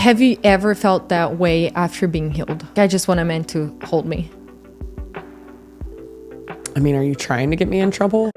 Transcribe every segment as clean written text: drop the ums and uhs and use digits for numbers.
Have you ever felt that way after being healed? I just want a man to hold me. I mean, are you trying to get me in trouble?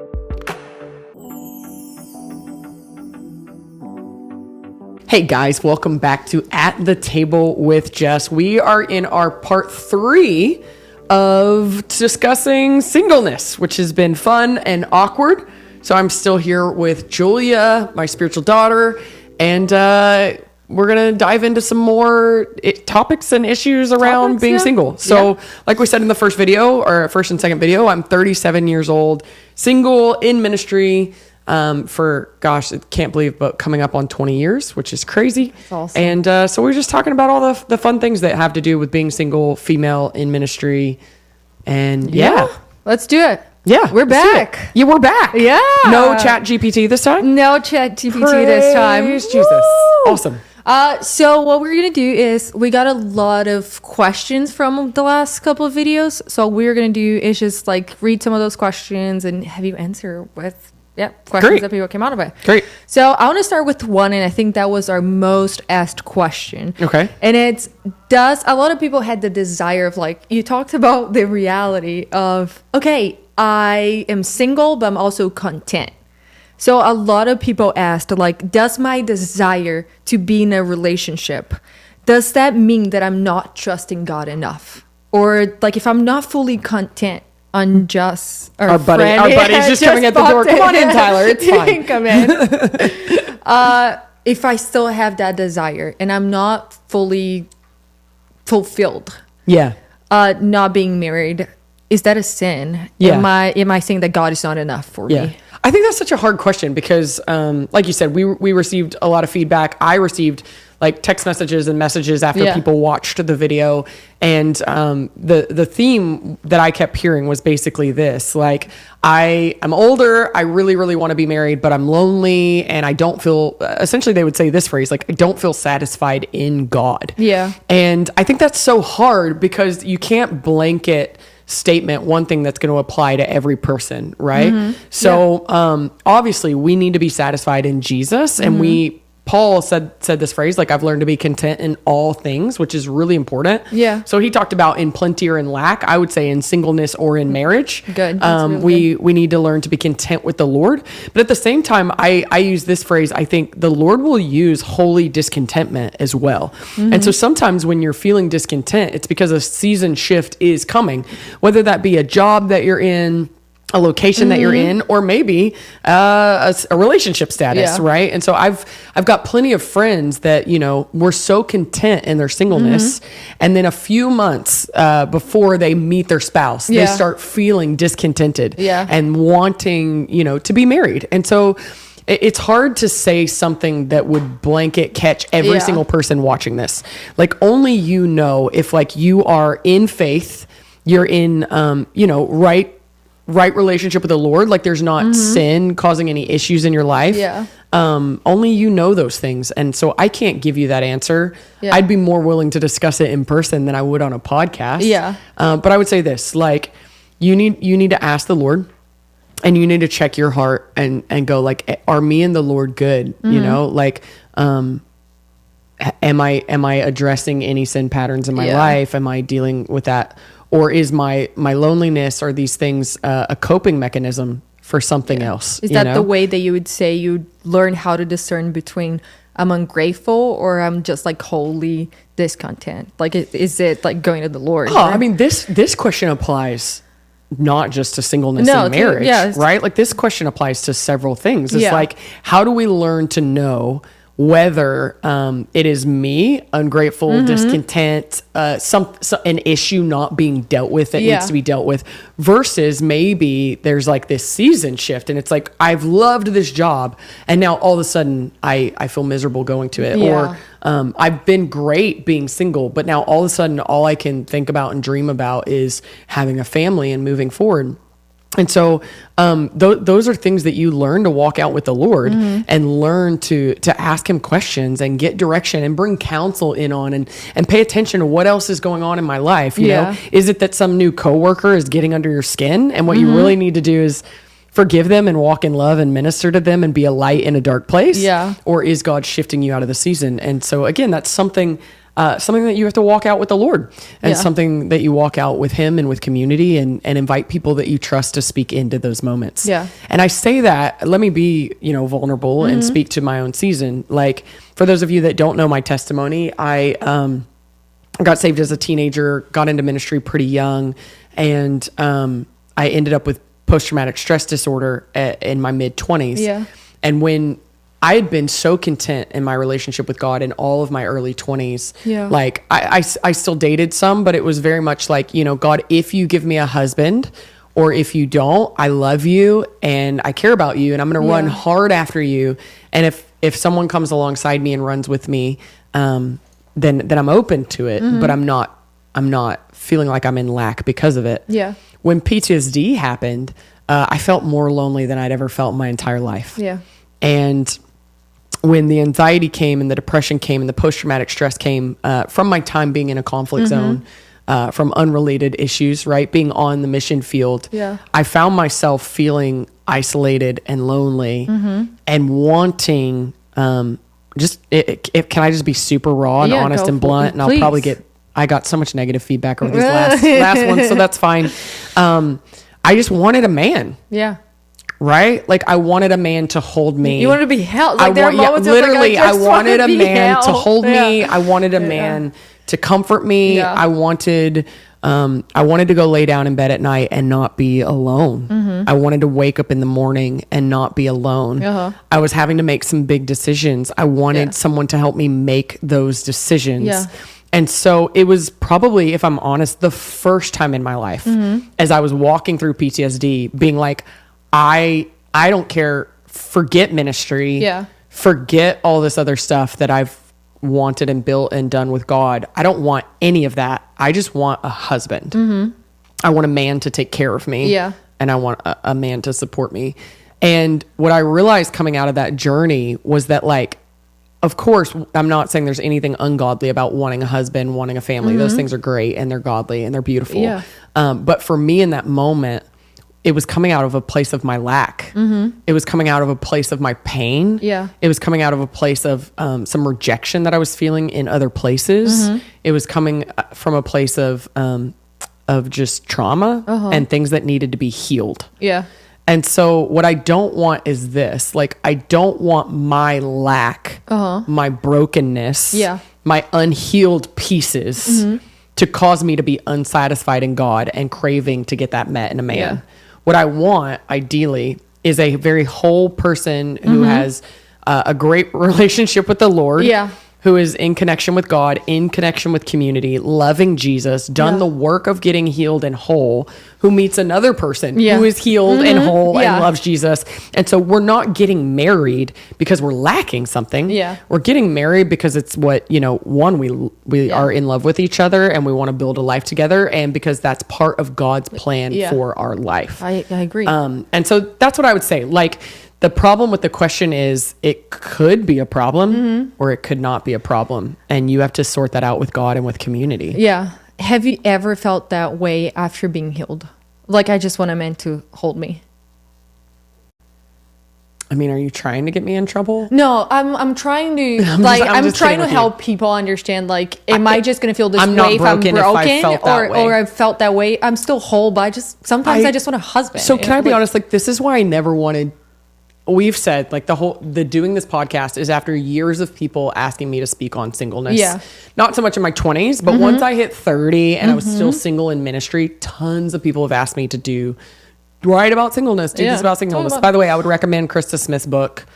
Hey guys, welcome back to At the Table with Jess. We are in our part 3 of discussing singleness, which has been fun and awkward. So I'm still here with Giulia, my spiritual daughter, and we're going to dive into some more topics and issues around being single. So like we said in the first video, or first and second video, I'm 37 years old, single, in ministry, for, gosh, I can't believe, but coming up on 20 years, which is crazy. That's awesome. And so we're just talking about all the fun things that have to do with being single, female, in ministry. And let's do it. Yeah, we're back. Yeah, we're back. Yeah. No chat GPT this time? No chat GPT this time. Praise Jesus. Woo! Awesome. So what we're going to do is we got a lot of questions from the last couple of videos. So what we're going to do is just like read some of those questions and have you answer with questions that people came out of it. Great. So I want to start with one, and I think that was our most asked question. Okay. And it's, a lot of people had the desire of, like, you talked about the reality of, okay, I am single, but I'm also content. So a lot of people asked, like, does my desire to be in a relationship, does that mean that I'm not trusting God enough? Or, like, if I'm not fully content, unjust, our buddy's just coming at the door. Come on in, Tyler. It's fine. Come in. If I still have that desire and I'm not fully fulfilled, not being married, is that a sin? Am I saying that God is not enough for me? I think that's such a hard question because, like you said, we received a lot of feedback. I received like text messages and messages after people watched the video. And the theme that I kept hearing was basically this, like, I'm older, I really, really want to be married, but I'm lonely and I don't feel, essentially they would say this phrase, like, I don't feel satisfied in God. Yeah. And I think that's so hard because you can't blanket statement one thing that's going to apply to every person, right? Mm-hmm. So obviously we need to be satisfied in Jesus, and Paul said this phrase, like, I've learned to be content in all things, which is really important. Yeah. So he talked about in plenty or in lack. I would say in singleness or in marriage. Good. Really we need to learn to be content with the Lord. But at the same time, I use this phrase, I think the Lord will use holy discontentment as well. Mm-hmm. And so sometimes when you're feeling discontent, it's because a season shift is coming, whether that be a job that you're in, a location that you're in, or maybe a relationship status, right? And so I've got plenty of friends that, you know, were so content in their singleness, and then a few months before they meet their spouse, they start feeling discontented and wanting, you know, to be married. And so it's hard to say something that would blanket catch every single person watching this. Like, only you know if, like, you are in faith, you're in, you know, right relationship with the Lord, like there's not sin causing any issues in your life. Only you know those things. And so I can't give you that answer. I'd be more willing to discuss it in person than I would on a podcast. But I would say this, like, you need to ask the Lord, and you need to check your heart and go, like, are me and the Lord good? You know, like, am I addressing any sin patterns in my life? Am I dealing with that? Or is my loneliness or these things a coping mechanism for something else? Is that the way that you would say you learn how to discern between I'm ungrateful or I'm just like wholly discontent? Like, is it like going to the Lord? Oh, I mean, this question applies not just to singleness and marriage, right? Like, this question applies to several things. It's like, how do we learn to know whether it is me, ungrateful, discontent, an issue not being dealt with that needs to be dealt with, versus maybe there's like this season shift and it's like, I've loved this job and now all of a sudden I feel miserable going to it. Or I've been great being single, but now all of a sudden all I can think about and dream about is having a family and moving forward. And so those are things that you learn to walk out with the Lord and learn to ask him questions and get direction and bring counsel in on and pay attention to what else is going on in my life. You know, is it that some new coworker is getting under your skin? And what you really need to do is forgive them and walk in love and minister to them and be a light in a dark place? Yeah. Or is God shifting you out of the season? And so again, that's something that you have to walk out with the Lord, and something that you walk out with him and with community, and invite people that you trust to speak into those moments. Yeah. And I say that, let me be, vulnerable and speak to my own season. Like, for those of you that don't know my testimony, I got saved as a teenager, got into ministry pretty young, and I ended up with post-traumatic stress disorder in my mid-20s. Yeah. And when I had been so content in my relationship with God in all of my early 20s, like I still dated some, but it was very much like, God, if you give me a husband, or if you don't, I love you and I care about you, and I'm going to run hard after you. And if someone comes alongside me and runs with me, then I'm open to it, but I'm not feeling like I'm in lack because of it. Yeah. When PTSD happened, I felt more lonely than I'd ever felt in my entire life. Yeah. And when the anxiety came and the depression came and the post-traumatic stress came from my time being in a conflict zone, from unrelated issues, right? Being on the mission field, I found myself feeling isolated and lonely and wanting, can I just be super raw and honest and blunt? And I'll probably I got so much negative feedback over these last ones, so that's fine. I just wanted a man. Yeah. Right? Like, I wanted a man to hold me. You wanted to be held. Like, literally, I wanted a man to hold me. Yeah. I wanted a man to comfort me. Yeah. I wanted to go lay down in bed at night and not be alone. I wanted to wake up in the morning and not be alone. I was having to make some big decisions. I wanted someone to help me make those decisions. Yeah. And so it was probably, if I'm honest, the first time in my life as I was walking through PTSD being like, I don't care, forget ministry, forget all this other stuff that I've wanted and built and done with God. I don't want any of that. I just want a husband. I want a man to take care of me. Yeah. And I want a man to support me. And what I realized coming out of that journey was that, like, of course, I'm not saying there's anything ungodly about wanting a husband, wanting a family. Those things are great and they're godly and they're beautiful. Yeah. But for me in that moment, it was coming out of a place of my lack. It was coming out of a place of my pain. Yeah. It was coming out of a place of some rejection that I was feeling in other places. It was coming from a place of just trauma and things that needed to be healed. Yeah. And so what I don't want is this. Like, I don't want my lack, my brokenness, my unhealed pieces to cause me to be unsatisfied in God and craving to get that met in a man. Yeah. What I want, ideally, is a very whole person who has a great relationship with the Lord. Yeah. Who is in connection with God, in connection with community, loving Jesus, done the work of getting healed and whole, who meets another person who is healed and whole and loves Jesus. And so we're not getting married because we're lacking something. Yeah. We're getting married because it's what, one, we are in love with each other and we want to build a life together, and because that's part of God's plan for our life. I agree. And so that's what I would say. Like, the problem with the question is it could be a problem or it could not be a problem. And you have to sort that out with God and with community. Yeah. Have you ever felt that way after being healed? Like, I just want a man to hold me. I mean, are you trying to get me in trouble? No, I'm trying to I'm trying to help people understand, like, am I just going to feel this way if I'm broken, or I've felt that way? I'm still whole, but sometimes I just want a husband. So can I be honest? Like, this is why I never wanted. We've said, like, the doing this podcast is after years of people asking me to speak on singleness. Yeah. Not so much in my 20s, but once I hit 30 and I was still single in ministry, tons of people have asked me to write about singleness, do this about singleness. By the way, I would recommend Krista Smith's book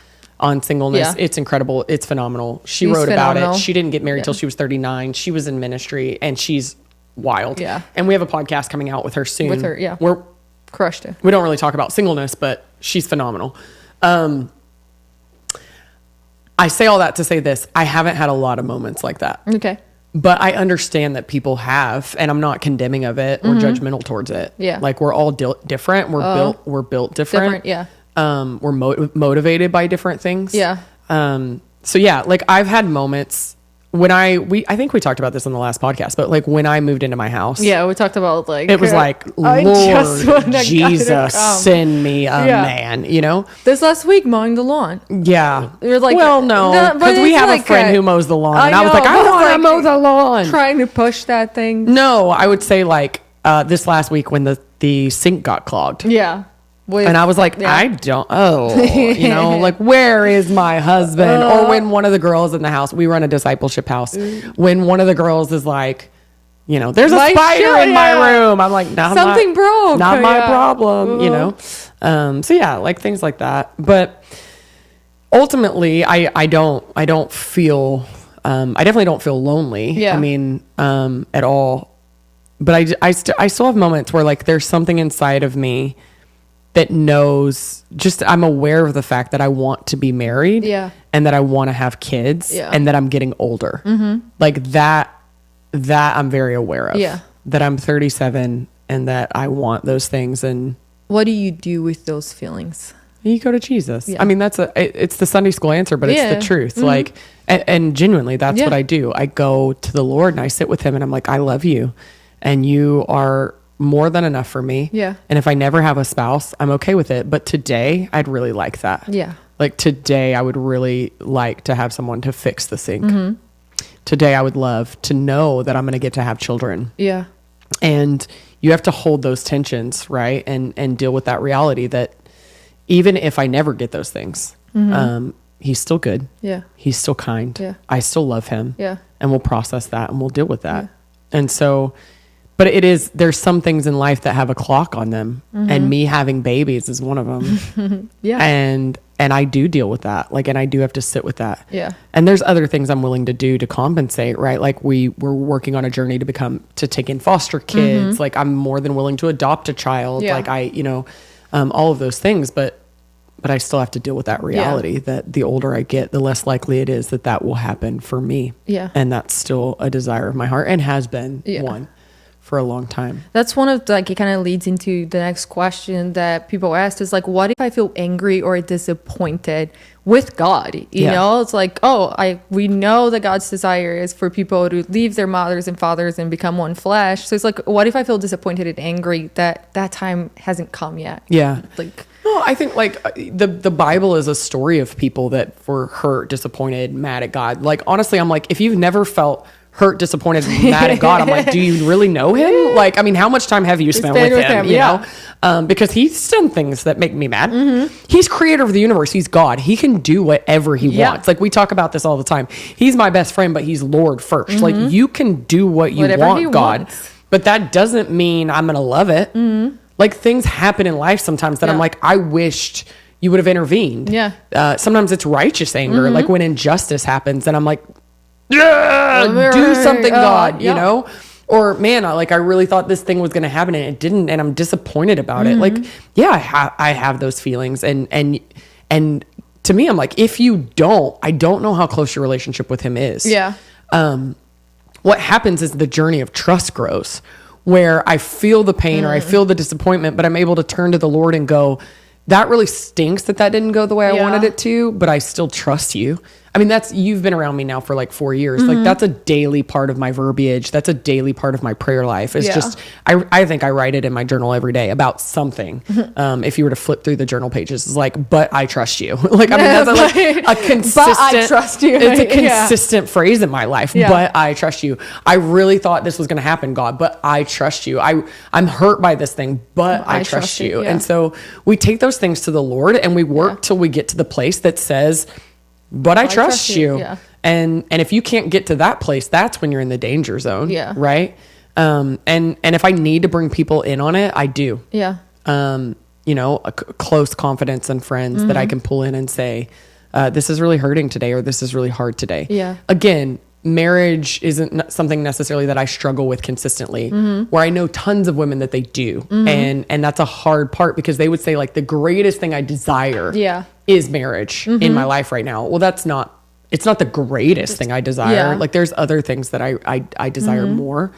on singleness. Yeah. It's incredible. It's phenomenal. She wrote about it. She didn't get married till she was 39. She was in ministry and she's wild. Yeah. And we have a podcast coming out with her soon. With her, yeah. We're crushed it. We don't really talk about singleness, but she's phenomenal. I say all that to say this. I haven't had a lot of moments like that. Okay. But I understand that people have, and I'm not condemning of it or judgmental towards it. Yeah. Like, we're all different. We're built different. Yeah. We're motivated by different things. Yeah. So yeah, like, I've had moments I think we talked about this in the last podcast, but like when I moved into my house, Yeah, we talked about like it was like, I just Lord want a guy to Jesus, come. send me a man, you know? This last week mowing the lawn. Yeah. You're like, well, no, but because we it's have like a friend who mows the lawn, and I was know, like, I but want to like mow the lawn. Trying to push that thing. No, I would say like this last week when the sink got clogged. Yeah. And I was like, I don't, you know, like, where is my husband? Or when one of the girls in the house, we run a discipleship house, when one of the girls is like, you know, there's a spider in my room. I'm like, something broke. Not my problem, you know? So yeah, like things like that. But ultimately, I don't feel, I definitely don't feel lonely. Yeah. I mean, at all. But I still have moments where like there's something inside of me that knows, just I'm aware of the fact that I want to be married, and that I want to have kids, and that I'm getting older. Like that I'm very aware of. That I'm 37 and that I want those things. And what do you do with those feelings? you go to Jesus. I mean, it's the Sunday school answer, but it's the truth. Like, and genuinely, that's what I do. I go to the Lord and I sit with him and I'm like, I love you and you are more than enough for me. Yeah. And if I never have a spouse, I'm okay with it. But today I'd really like that. Yeah. Like today I would really like to have someone to fix the sink. Today I would love to know that I'm going to get to have children. Yeah. And you have to hold those tensions, right? And deal with that reality that even if I never get those things, he's still good. Yeah. He's still kind. Yeah. I still love him. Yeah. And we'll process that and we'll deal with that. And so, but there's some things in life that have a clock on them, and me having babies is one of them. And I do deal with that. Like, and I do have to sit with that. Yeah. And there's other things I'm willing to do to compensate, right? Like we're working on a journey to take in foster kids. Like I'm more than willing to adopt a child. Like all of those things, but I still have to deal with that reality that the older I get, the less likely it is that will happen for me. Yeah. And that's still a desire of my heart and has been one for a long time. That's one of it kind of leads into the next question that people asked is like, what if I feel angry or disappointed with God? You know, it's like, we know that God's desire is for people to leave their mothers and fathers and become one flesh. So it's like, what if I feel disappointed and angry that time hasn't come yet? Yeah. Like, no, I think like the Bible is a story of people that were hurt, disappointed, mad at God. Like, honestly, I'm like, if you've never felt hurt, disappointed, mad at God, I'm like, do you really know him? Like, I mean, how much time have you spent with him? You know? Because he's done things that make me mad. He's creator of the universe. He's God. He can do whatever he wants. Like, we talk about this all the time. He's my best friend, but he's Lord first. Like, you can do whatever want, God. But that doesn't mean I'm going to love it. Like, things happen in life sometimes that I'm like, I wished you would have intervened. Yeah. Sometimes it's righteous anger. Like when injustice happens and I'm like, do something, God, you know? Or man, I really thought this thing was going to happen and it didn't, and I'm disappointed about it. Like, I have those feelings, and to me, I'm like, if you don't, I don't know how close your relationship with him is. Yeah. What happens is the journey of trust grows, where I feel the pain or I feel the disappointment, but I'm able to turn to the Lord and go, that really stinks that didn't go the way I wanted it to, but I still trust you. I mean, you've been around me now for like 4 years. Like that's a daily part of my verbiage. That's a daily part of my prayer life. It's just, I think I write it in my journal every day about something. If you were to flip through the journal pages, it's like, but I trust you. Like, I mean, that's a consistent, but I trust you. It's a consistent phrase in my life, but I trust you. I really thought this was going to happen, God, but I trust you. I'm hurt by this thing, but I trust you. And so we take those things to the Lord and we work till we get to the place that says, but I trust you. Yeah. And if you can't get to that place, that's when you're in the danger zone. Yeah. Right. And if I need to bring people in on it, I do. Yeah. You know, a close confidence and friends that I can pull in and say, this is really hurting today, or this is really hard today. Yeah. Again, marriage isn't something necessarily that I struggle with consistently, where I know tons of women that they do. And that's a hard part, because they would say like the greatest thing I desire is marriage in my life right now. Well, it's not the greatest thing I desire. Like there's other things that I desire more.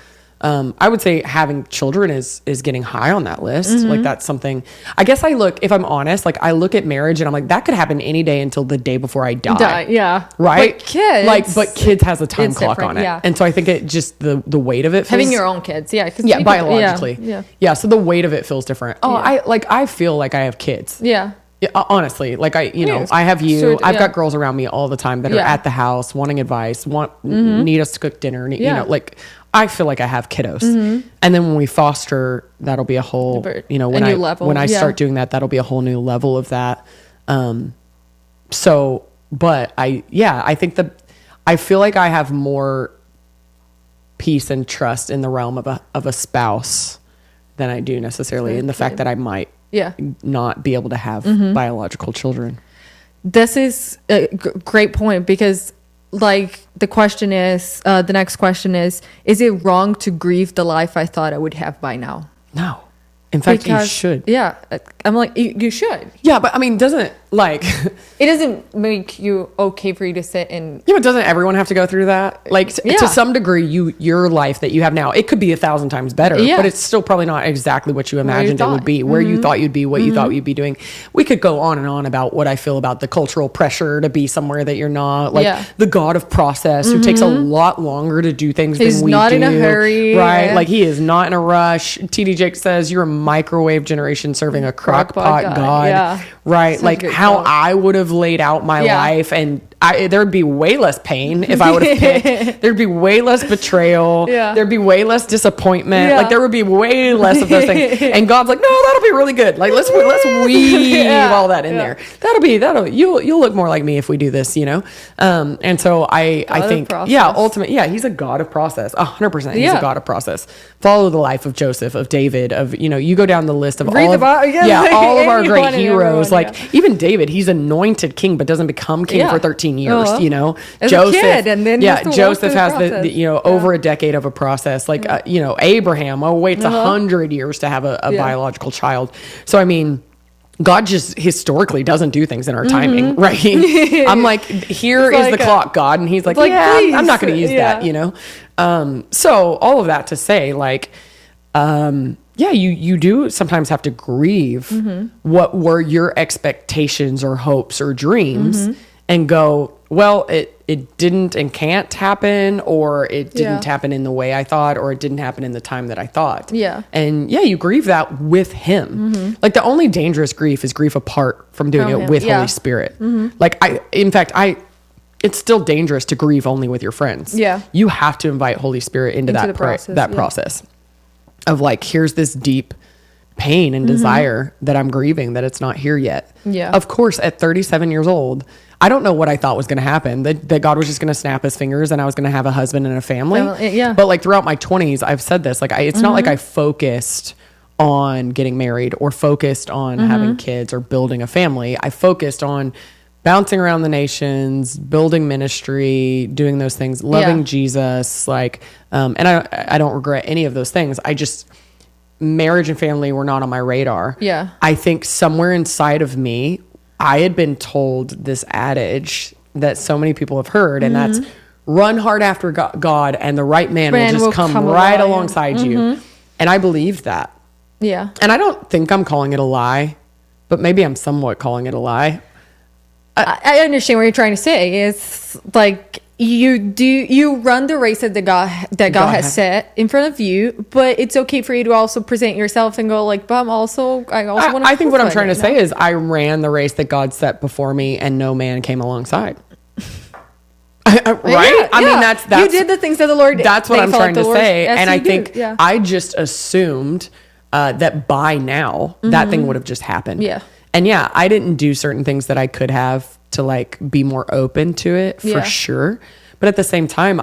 I would say having children is getting high on that list. Like that's something, I guess if I'm honest, like I look at marriage and I'm like, that could happen any day until the day before I die. Yeah. Right. But kids has a time clock different, on it. Yeah. And so I think it just, the weight of it. Having your own kids. Yeah. Yeah. Biologically. Yeah. So the weight of it feels different. Oh, I feel like I have kids. Yeah. Yeah, honestly, like I have you. Sure, I've got girls around me all the time that are at the house wanting advice, need us to cook dinner. You know, like I feel like I have kiddos, and then when we foster, that'll be a whole. When I start doing that, that'll be a whole new level of that. But I think I feel like I have more peace and trust in the realm of a spouse than I do necessarily in the fact that I might. Not be able to have biological children. This is a great point because like the next question is it wrong to grieve the life I thought I would have by now? No. In fact, you should. Yeah. I'm like, you should. Yeah, but I mean, doesn't like... It doesn't make you okay for you to sit and... Yeah, but doesn't everyone have to go through that? Like, to some degree, your life that you have now, it could be 1,000 times better, but it's still probably not exactly what you imagined it would be, where you thought you'd be, what you thought you'd be doing. We could go on and on about what I feel about the cultural pressure to be somewhere that you're not. Like, the God of process, who takes a lot longer to do things than we do. He's not in a hurry. Right? Yeah. Like, he is not in a rush. T.D. Jakes says, you're a microwave generation serving a crock pot God. Yeah. Right? Such like, how I would have laid out my life, and there'd be way less pain if I would have picked. There'd be way less betrayal. There'd be way less disappointment. Like there would be way less of those things. And God's like, no, that'll be really good. Like let's weave all that in there. You'll look more like me if we do this, you know? And so I think, ultimately, he's a God of process. 100%. He's a God of process. Follow the life of Joseph, of David, of, you go down the list of all of our great heroes. Even David, he's anointed king, but doesn't become king for 13 years, as Joseph, a kid, and then Joseph has over a decade of a process. Like, Abraham, waits 100 years to have a biological child. So, I mean, God just historically doesn't do things in our timing, right? I'm like, here is the clock, God. And he's like, I'm not going to use that, So all of that to say, like, you do sometimes have to grieve what were your expectations or hopes or dreams and go, well, it didn't and can't happen, or it didn't happen in the way I thought, or it didn't happen in the time that I thought. Yeah. And you grieve that with him. Like the only dangerous grief is grief apart from doing it with Holy Spirit. Like it's still dangerous to grieve only with your friends. Yeah. You have to invite Holy Spirit into that process of like, here's this deep pain and desire that I'm grieving, that it's not here yet. Yeah. Of course, at 37 years old, I don't know what I thought was going to happen, that God was just going to snap his fingers and I was going to have a husband and a family. But like throughout my 20s, I've said this, like it's not like I focused on getting married or focused on having kids or building a family. I focused on bouncing around the nations, building ministry, doing those things, loving Jesus, like, and I don't regret any of those things. I just, marriage and family were not on my radar. Yeah. I think somewhere inside of me, I had been told this adage that so many people have heard, and that's run hard after God and the right man will just come right alongside you. And I believed that. Yeah. And I don't think I'm calling it a lie, but maybe I'm somewhat calling it a lie. I understand what you're trying to say. It's like you run the race that God has set in front of you, but it's okay for you to also present yourself and go like, but I also want to. I think what I'm trying to say is I ran the race that God set before me, and no man came alongside. Right? Yeah, I mean, that's you did the things that the Lord. That's what I'm trying to say, and I think I just assumed that by now that thing would have just happened. Yeah. And I didn't do certain things that I could have to like be more open to it for sure. But at the same time,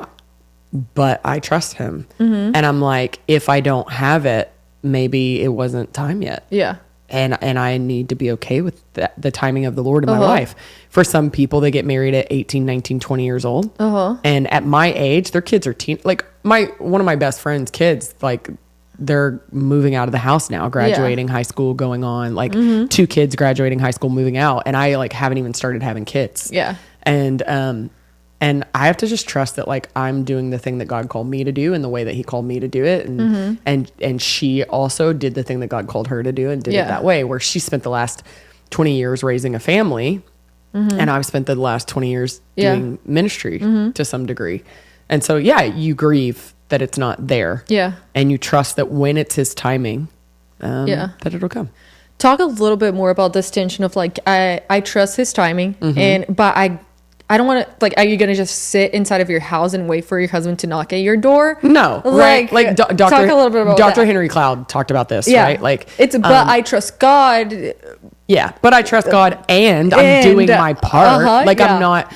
but I trust him. And I'm like, if I don't have it, maybe it wasn't time yet. Yeah. And I need to be okay with the timing of the Lord in my life. For some people, they get married at 18, 19, 20 years old. And at my age, their kids are like one of my best friend's kids, like, they're moving out of the house now, graduating high school, going on like 2 kids graduating high school, moving out. And I like haven't even started having kids. Yeah. And, And I have to just trust that like I'm doing the thing that God called me to do in the way that he called me to do it. And she also did the thing that God called her to do and did it that way, where she spent the last 20 years raising a family. And I've spent the last 20 years doing ministry to some degree. And so, you grieve that it's not there. Yeah. And you trust that when it's his timing, that it'll come. Talk a little bit more about this tension of like, I trust his timing, but I don't want to, like, are you going to just sit inside of your house and wait for your husband to knock at your door? No. Like, right. Like talk a little bit about Dr. that. Henry Cloud talked about this, right? Like, it's, but I trust God. Yeah, but I trust God and I'm doing my part. I'm not,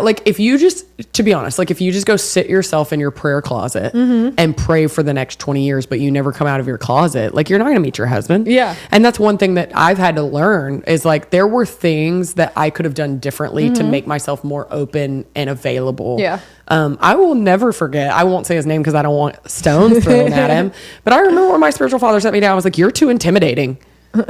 like if you just, to be honest, like if you just go sit yourself in your prayer closet and pray for the next 20 years, but you never come out of your closet, like you're not going to meet your husband. Yeah. And that's one thing that I've had to learn is like, there were things that I could have done differently to make myself more open and available. Yeah. I will never forget, I won't say his name because I don't want stones thrown at him, but I remember when my spiritual father sat me down, I was like, you're too intimidating.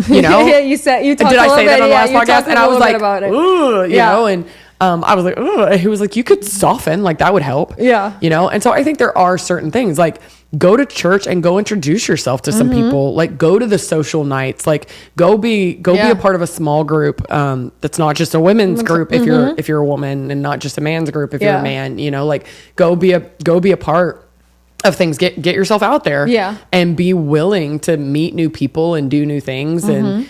You know, you talked did I say that on the last podcast? And I was like, ooh, you know, and I was like, ooh. He was like, you could soften, like that would help. Yeah, you know. And so I think there are certain things like go to church and go introduce yourself to some people. Like go to the social nights. Like go be a part of a small group. That's not just a women's group if you're a woman, and not just a man's group if you're a man. You know, like go be a part of things. Get yourself out there and be willing to meet new people and do new things and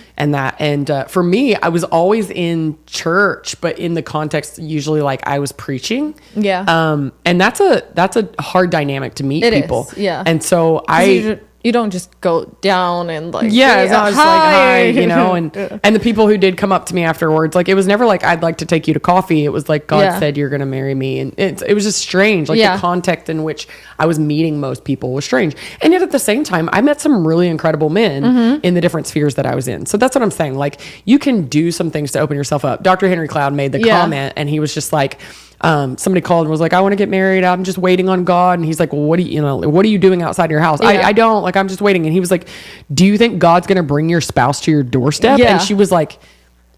for me, I was always in church, but in the context usually like I was preaching. And that's a hard dynamic to meet people. And so you don't just go down and like, it's not just like, hi, you know, and the people who did come up to me afterwards, like, it was never like, I'd like to take you to coffee. It was like, God said, you're going to marry me. And it was just strange. Like the context in which I was meeting most people was strange. And yet at the same time, I met some really incredible men in the different spheres that I was in. So that's what I'm saying. Like you can do some things to open yourself up. Dr. Henry Cloud made the comment and he was just like, somebody called and was like, I want to get married. I'm just waiting on God. And he's like, well, what are you doing outside your house? I don't, like, I'm just waiting. And he was like, do you think God's going to bring your spouse to your doorstep? And she was like,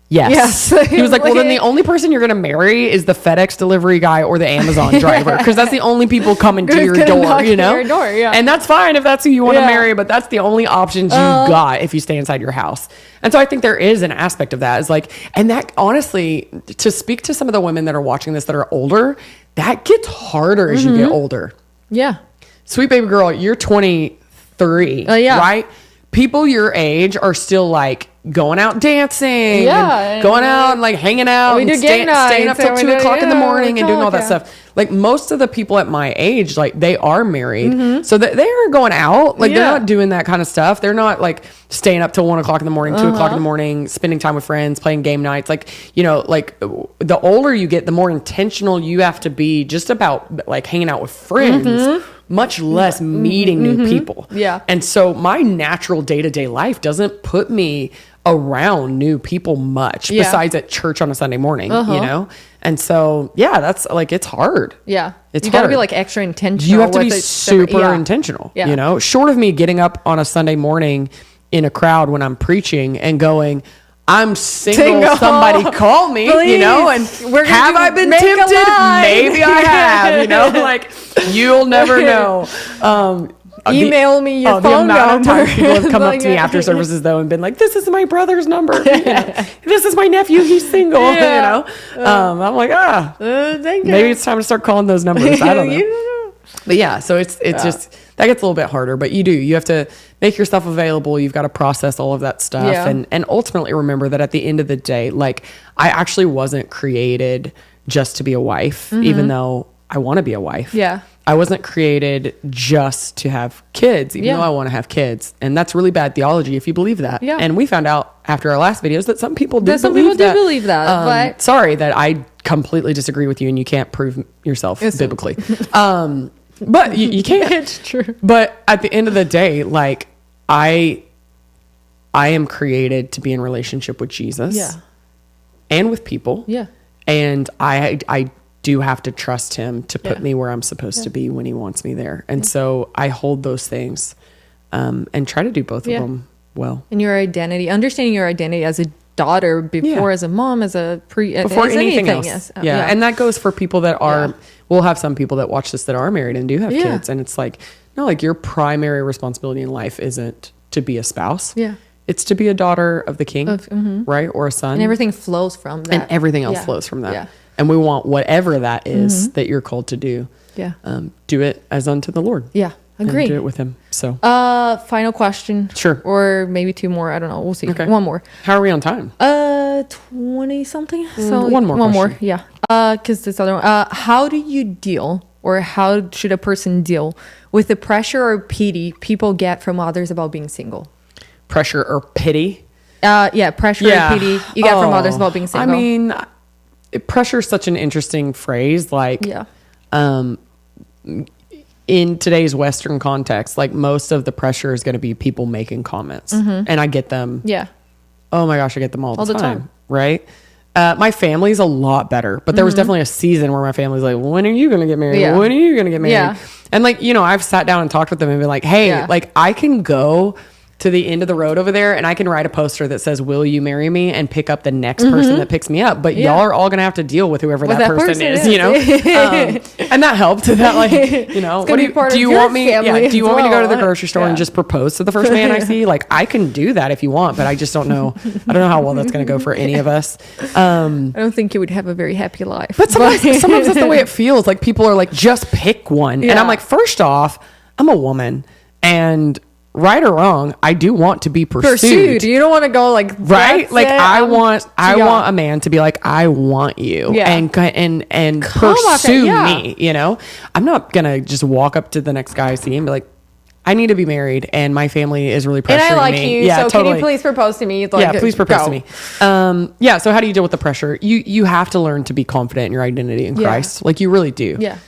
yes. He was like, well, then the only person you're going to marry is the FedEx delivery guy or the Amazon driver. Cause that's the only people coming to your door, you know? And that's fine if that's who you want to marry, but that's the only options you got if you stay inside your house. And so I think there is an aspect of that is like, and that honestly, to speak to some of the women that are watching this that are older, that gets harder as you get older. Yeah. Sweet baby girl, you're 23, right? People your age are still like going out dancing, and going out and like hanging out and staying up till 2 o'clock in the morning and doing all that stuff. Like most of the people at my age, like they are married, so that they are going out. Like they're not doing that kind of stuff. They're not like staying up till 1 o'clock in the morning, 2 o'clock in the morning, spending time with friends, playing game nights. Like, you know, like the older you get, the more intentional you have to be just about like hanging out with friends. Much less meeting new people. Yeah. And so my natural day-to-day life doesn't put me around new people much besides at church on a Sunday morning, you know? And so, that's like, it's hard. Yeah. You gotta be like extra intentional. You have to be super intentional, you know, short of me getting up on a Sunday morning in a crowd when I'm preaching and going, I'm single. Somebody call me, please. You know, and have I been tempted? Maybe I have, you know, like you'll never know. Email me your phone number. Of times people have come up to me after services though and been like, this is my brother's number. You know, this is my nephew. He's single, you know? I'm like, maybe it's time to start calling those numbers. I don't know. But so it's just, that gets a little bit harder, but you have to make yourself available. You've got to process all of that stuff and ultimately remember that at the end of the day, like I actually wasn't created just to be a wife, even though I want to be a wife. Yeah. I wasn't created just to have kids, even though I want to have kids. And that's really bad theology if you believe that. Yeah. And we found out after our last videos that some people do believe that. But sorry that I completely disagree with you and you can't prove yourself biblically. But you can't. It's true. But at the end of the day, like I am created to be in relationship with Jesus and with people. Yeah. And I do have to trust him to put me where I'm supposed to be when he wants me there. And so I hold those things and try to do both of them well. And your identity, understanding your identity as a daughter before, as a mom, as a before as anything else. Yes. And that goes for people that are. We'll have some people that watch this that are married and do have kids, and it's like, no, like your primary responsibility in life isn't to be a spouse. Yeah. It's to be a daughter of the king, right? Or a son. And everything flows from that. And everything else flows from that. Yeah. And we want whatever that is that you're called to do. Yeah. Do it as unto the Lord. Yeah. Agree. And do it with him. So. Final question. Sure. Or maybe 2 more. I don't know. We'll see. Okay. 1 more. How are we on time? 20 something. So one more. One more. Yeah. Because this other one. How do you deal, or how should a person deal with the pressure or pity people get from others about being single? Pressure or pity? Pressure or pity you get from others about being single. I mean, pressure is such an interesting phrase. Like, in today's Western context, like most of the pressure is going to be people making comments, and I get them. Yeah. Oh my gosh, I get them all the time. Right. My family's a lot better, but there was definitely a season where my family's like, when are you going to get married? Yeah. When are you going to get married? Yeah. And like, I've sat down and talked with them and been like, hey, like I can go to the end of the road over there and I can write a poster that says, will you marry me, and pick up the next person that picks me up. But y'all are all going to have to deal with whoever that person is, and that helped. That like, what do you want me? Yeah. Do you want me to go to the grocery store and just propose to the first man I see? Like I can do that if you want, but I just don't know. I don't know how well that's going to go for any of us. I don't think you would have a very happy life. But sometimes that's the way it feels. Like people are like, just pick one. And I'm like, first off, I'm a woman, and right or wrong, I do want to be pursued. You don't want to go like, right? Like I want a man to be like, I want you, and pursue me. I'm not gonna just walk up to the next guy I see and be like, I need to be married, and my family is really pressuring me. And I like you, so totally. Can you please propose to me? Like, please propose to me. So how do you deal with the pressure? You have to learn to be confident in your identity in Christ. Like you really do. Yeah.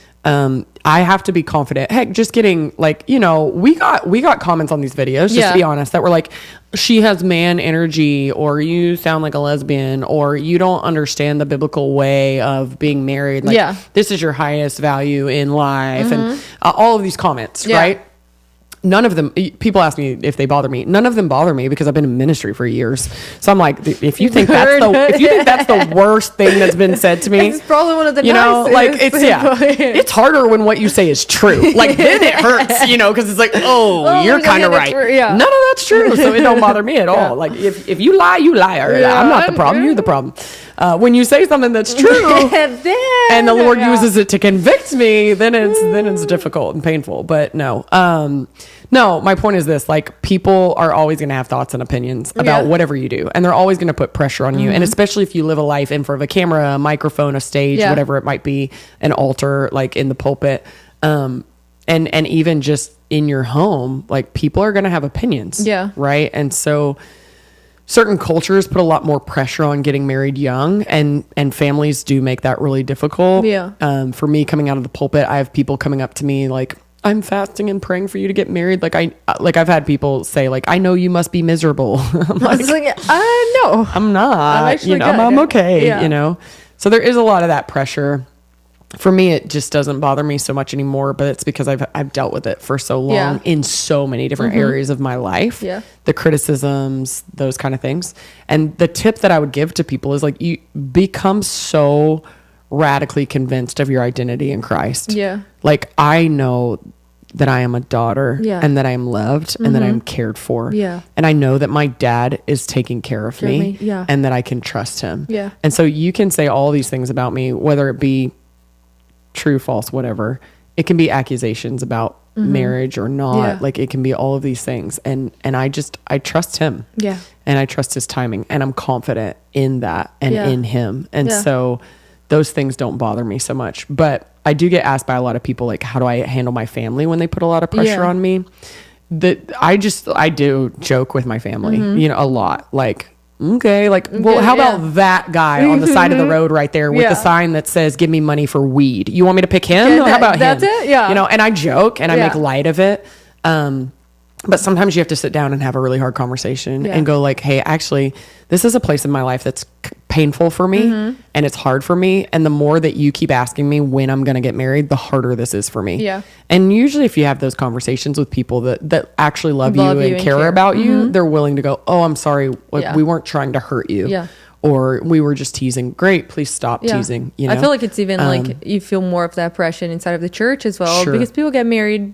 I have to be confident. Heck, just getting like, we got comments on these videos, just to be honest, that were like, she has man energy, or you sound like a lesbian, or you don't understand the biblical way of being married. Like, this is your highest value in life. And all of these comments, right? None of them, people ask me if they bother me. None of them bother me because I've been in ministry for years. So I'm like, if you think that's the worst thing that's been said to me, it's probably one of the nicest. Like it's harder when what you say is true. Like then it hurts, because it's like, you're kind of right. None of that's true, so it don't bother me at all. Like if you lie, you lie. I'm not the problem. You're the problem. When you say something that's true, and the Lord uses it to convict me, then it's difficult and painful. But no, my point is this, like people are always going to have thoughts and opinions about whatever you do. And they're always going to put pressure on you. And especially if you live a life in front of a camera, a microphone, a stage, whatever it might be, an altar, like in the pulpit. And even just in your home, like people are going to have opinions. Yeah. Right. And so certain cultures put a lot more pressure on getting married young, and families do make that really difficult. Yeah. For me, coming out of the pulpit, I have people coming up to me like, I'm fasting and praying for you to get married. Like I've had people say like, I know you must be miserable. I'm like, no, I'm not, I'm okay. So there is a lot of that pressure. For me, it just doesn't bother me so much anymore, but it's because I've dealt with it for so long in so many different areas of my life. Yeah. The criticisms, those kind of things. And the tip that I would give to people is like, you become so radically convinced of your identity in Christ. Yeah. Like I know that I am a daughter and that I am loved and that I am cared for. Yeah. And I know that my dad is taking care of me and that I can trust him. Yeah. And so you can say all these things about me, whether it be true, false, whatever. It can be accusations about marriage or not. Yeah. Like it can be all of these things. And I trust him. Yeah. And I trust his timing, and I'm confident in that and in him. And so those things don't bother me so much. But I do get asked by a lot of people, like, how do I handle my family when they put a lot of pressure on me? That I do joke with my family, a lot. Like, okay, like, well, how about that guy on the side of the road right there with the sign that says, give me money for weed? You want me to pick him? How about him? That's it? Yeah. And I joke and I make light of it. But sometimes you have to sit down and have a really hard conversation and go like, hey, actually, this is a place in my life that's painful for me and it's hard for me. And the more that you keep asking me when I'm going to get married, the harder this is for me. Yeah. And usually if you have those conversations with people that actually love you and care about you, they're willing to go, oh, I'm sorry. Like, we weren't trying to hurt you. Yeah. Or we were just teasing. Great. Please stop teasing. You know? I feel like it's even like you feel more of that pressure inside of the church as well, because people get married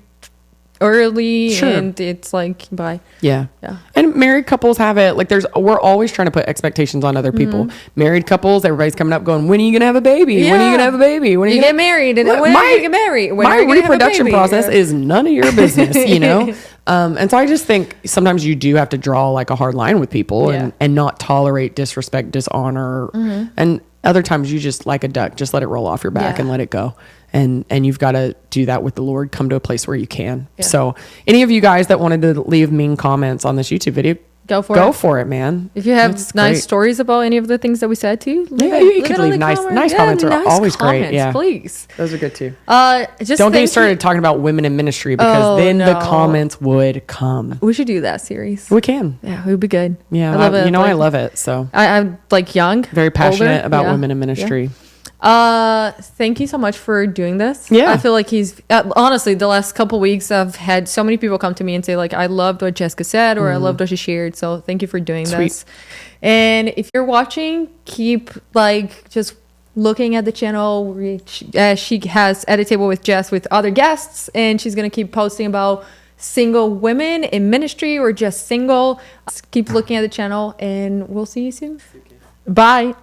early and it's like bye. Yeah. And married couples have it like we're always trying to put expectations on other people. Married couples, everybody's coming up going, when are you gonna have a baby? When are you gonna have a baby? When are you get married? And when are you get married? When my reproduction process is none of your business, you know. And so I just think sometimes you do have to draw like a hard line with people and not tolerate disrespect, dishonor, and other times you just, like a duck, just let it roll off your back and let it go. And you've got to do that with the Lord. Come to a place where you can. Yeah. So any of you guys that wanted to leave mean comments on this YouTube video, go for it, man. If you have nice stories about any of the things that we said to you, you could leave nice comments are always great. Yeah, please. Those are good too. Just don't get me started talking about women in ministry, because then the comments would come. We should do that series. We can. Yeah, it would be good. Yeah, I love it. I love it. So I'm like young, very passionate about women in ministry. Thank you so much for doing this. Yeah, I feel like he's honestly, the last couple weeks I've had so many people come to me and say like, I loved what Jessica said, or I loved what she shared. So thank you for doing this. And if you're watching, keep like just looking at the channel. She has at a table with Jess with other guests, and she's gonna keep posting about single women in ministry or just single. Keep looking at the channel, and we'll see you soon. Bye.